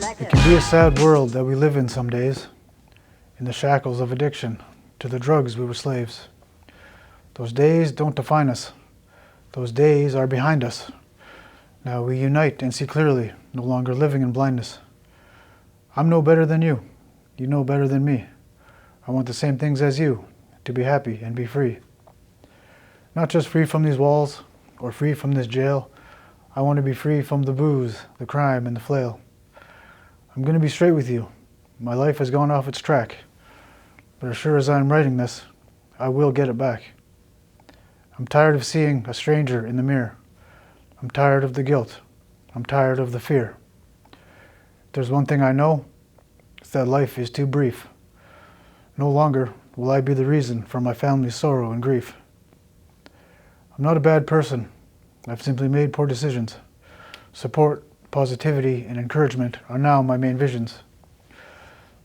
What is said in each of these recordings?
It can be a sad world that we live in some days, in the shackles of addiction. To the drugs we were slaves. Those days don't define us. Those days are behind us. Now we unite and see clearly, no longer living in blindness. I'm no better than you. You know better than me. I want the same things as you, to be happy and be free. Not just free from these walls, or free from this jail. I want to be free from the booze, the crime, and the flail. I'm going to be straight with you. My life has gone off its track. But as sure as I'm writing this, I will get it back. I'm tired of seeing a stranger in the mirror. I'm tired of the guilt. I'm tired of the fear. If there's one thing I know, it's that life is too brief. No longer will I be the reason for my family's sorrow and grief. I'm not a bad person. I've simply made poor decisions. Support, positivity, and encouragement are now my main visions.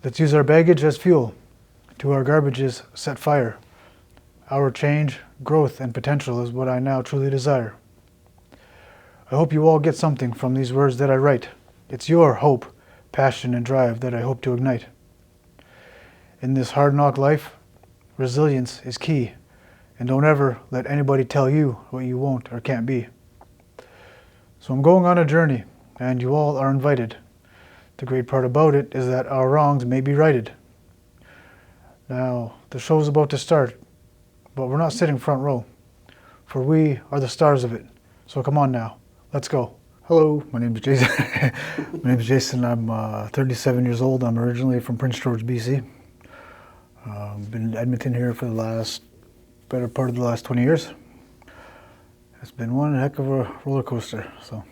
Let's use our baggage as fuel. To our garbages, set fire. Our change, growth, and potential is what I now truly desire. I hope you all get something from these words that I write. It's your hope, passion, and drive that I hope to ignite. In this hard knock life, resilience is key, and don't ever let anybody tell you what you won't or can't be. So I'm going on a journey, and you all are invited. The great part about it is that our wrongs may be righted. Now, the show's about to start, but we're not sitting front row, for we are the stars of it. So come on now, let's go. Hello, my name is Jason. I'm 37 years old. I'm originally from Prince George, BC. Been in Edmonton here for the better part of the last 20 years. It's been one heck of a roller coaster. So,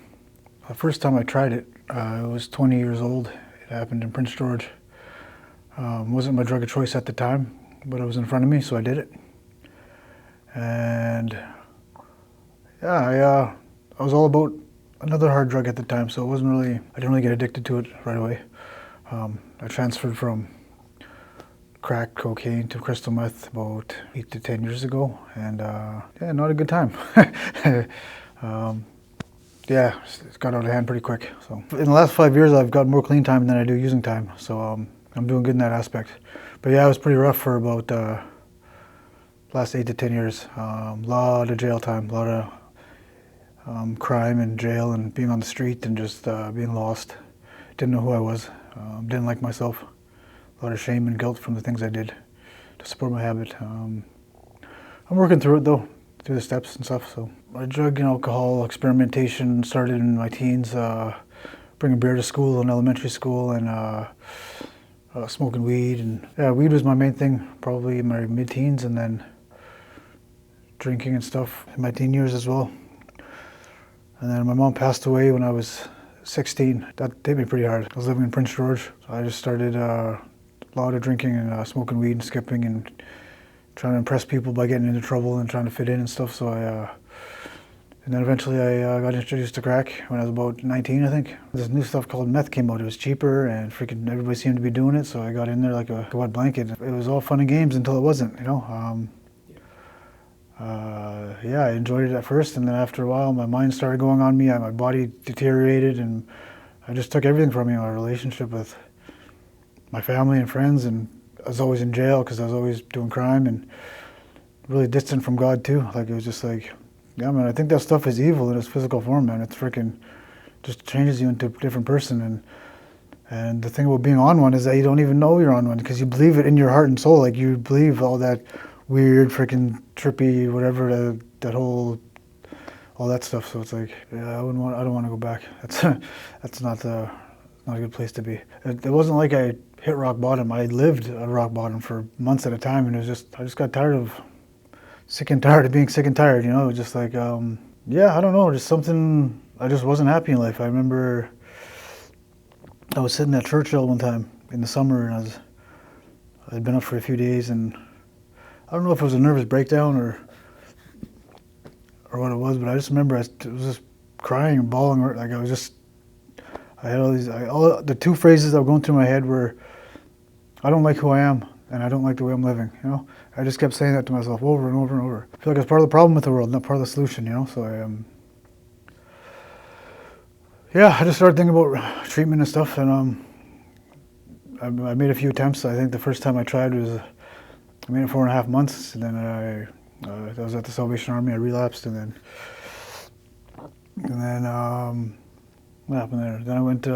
the first time I tried it, I was 20 years old. It happened in Prince George. Wasn't my drug of choice at the time, but it was in front of me, so I did it. And yeah, I was all about another hard drug at the time, so I didn't really get addicted to it right away. I transferred from crack cocaine to crystal meth about 8 to 10 years ago, and yeah, not a good time. Yeah, it got out of hand pretty quick. So in the last 5 years, I've got more clean time than I do using time, so I'm doing good in that aspect. But yeah, it was pretty rough for about last 8 to 10 years. Lot of jail time, a lot of crime and jail and being on the street and just being lost. Didn't know who I was, didn't like myself. A lot of shame and guilt from the things I did to support my habit. I'm working through it though, through the steps and stuff. So my drug and alcohol experimentation started in my teens, bringing beer to school in elementary school and smoking weed. And yeah, weed was my main thing probably in my mid-teens, and then drinking and stuff in my teen years as well. And then my mom passed away when I was 16. That hit me pretty hard. I was living in Prince George, so I just started a lot of drinking and smoking weed and skipping and trying to impress people by getting into trouble and trying to fit in and stuff. So and then eventually I got introduced to crack when I was about 19, I think. This new stuff called meth came out. It was cheaper and freaking everybody seemed to be doing it, so I got in there like a wet blanket. It was all fun and games until it wasn't, you know. Yeah, I enjoyed it at first, and then after a while my mind started going on me, my body deteriorated, and I just took everything from me, my relationship with my family and friends, and I was always in jail because I was always doing crime and really distant from God too. Like it was just like, yeah man, I think that stuff is evil in its physical form, man. It's freaking just changes you into a different person. And the thing about being on one is that you don't even know you're on one because you believe it in your heart and soul. Like you believe all that weird, freaking trippy, whatever, all that stuff. So it's like, yeah, I don't want to go back. That's not a good place to be. It wasn't like I hit rock bottom. I lived at rock bottom for months at a time, and I just got sick and tired of being sick and tired. You know, it was just like, yeah, I don't know, just something. I just wasn't happy in life. I remember I was sitting at Churchill one time in the summer, and I'd been up for a few days, and I don't know if it was a nervous breakdown or what it was, but I just remember I was just crying and bawling. Like I had all the two phrases that were going through my head were, I don't like who I am, and I don't like the way I'm living, you know? I just kept saying that to myself over and over and over. I feel like it's part of the problem with the world, not part of the solution, you know? So Yeah, I just started thinking about treatment and stuff, and I made a few attempts. I think the first time I tried was I made it 4.5 months, and then I was at the Salvation Army. I relapsed, and then what happened there? Then I went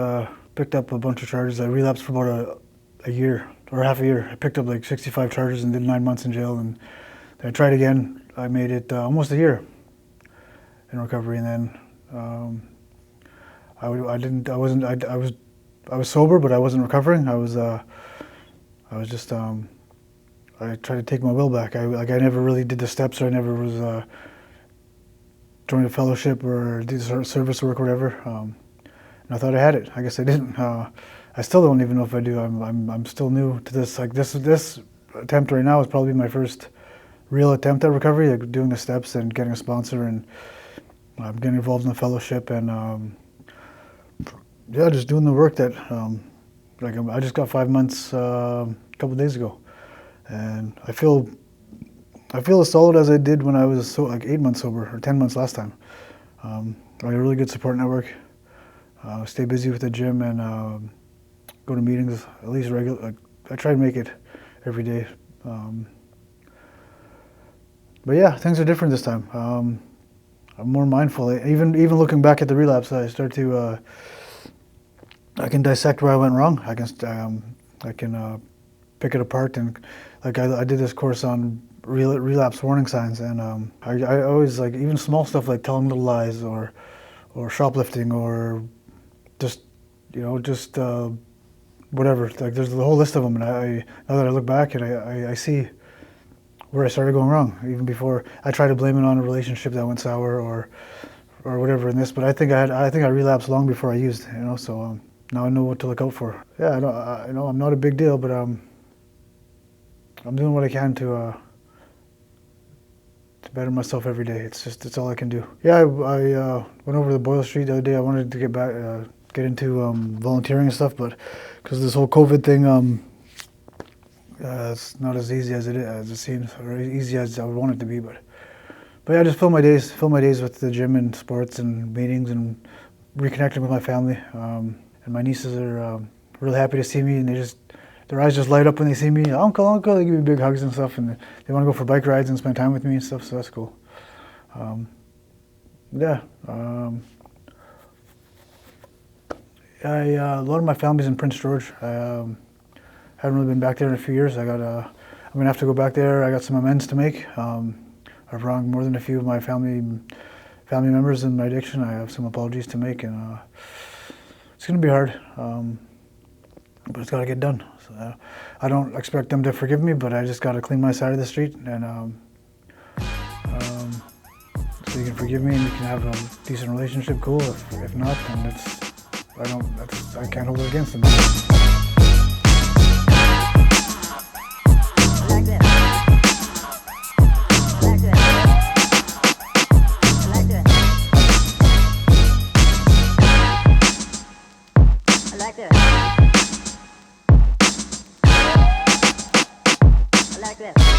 picked up a bunch of charges. I relapsed for about a year or half a year. I picked up like 65 charges and did 9 months in jail, and then I tried again. I made it almost a year in recovery, and then I was sober, but I wasn't recovering. I was just I tried to take my will back. I never really did the steps, or I never was joined a fellowship or did service work or whatever. And I thought I had it. I guess I didn't. I still don't even know if I do. I'm still new to this. Like this attempt right now is probably my first real attempt at recovery. Like doing the steps and getting a sponsor, and getting involved in the fellowship, and yeah, just doing the work that like I just got 5 months a couple of days ago, and I feel as solid as I did when I was like 8 months sober or 10 months last time. I got a really good support network. Stay busy with the gym and go to meetings at least regular. Like, I try to make it every day. But yeah, things are different this time. I'm more mindful. Even looking back at the relapse, I start to I can dissect where I went wrong. I can pick it apart, and like I did this course on relapse warning signs, and I always, like, even small stuff like telling little lies or shoplifting or just whatever. Like there's the whole list of them, and now that I look back and I see where I started going wrong. Even before I tried to blame it on a relationship that went sour or whatever in this, but I think I relapsed long before I used. So now I know what to look out for. Yeah, I'm not a big deal, but I'm doing what I can to better myself every day. It's all I can do. Yeah, I went over to Boyle Street the other day. I wanted to get into volunteering and stuff, but because of this whole COVID thing, it's not as easy as it seems, or easy as I would want it to be. But yeah, I just fill my days with the gym and sports and meetings and reconnecting with my family. And my nieces are really happy to see me, and their eyes just light up when they see me. Uncle, they give me big hugs and stuff, and they want to go for bike rides and spend time with me and stuff. So that's cool. Yeah. A lot of my family's in Prince George. Haven't really been back there in a few years. I'm gonna have to go back there. I got some amends to make. I've wronged more than a few of my family members in my addiction. I have some apologies to make, and it's gonna be hard, but it's gotta get done. So, I don't expect them to forgive me, but I just gotta clean my side of the street, and so you can forgive me and you can have a decent relationship. Cool. If not, then I can't hold it against them. Like that.